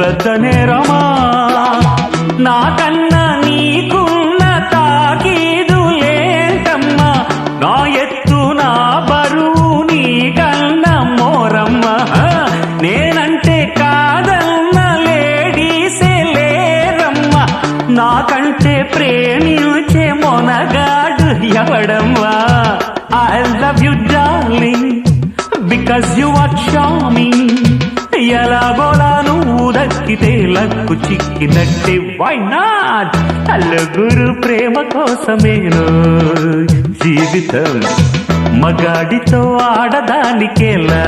పెద్ద నేరమా నాకన్నా నీకున్న తాకీదు లేదమ్మా నా ఎత్తు నా బరువు నీకన్నా మోరమ్మ నేనంటే కాదన్న లేడీసే లేరమ్మా నాకంటే ప్రేమించే Monagadu ఎవడమ్మా I love you darling because you are charming ఎలాగోలా నువ్వు దక్కితే లక్కు చిక్కినట్టే why not నలుగురు ప్రేమ కోసమేను జీవితం మగాడితో ఆడదానికేలా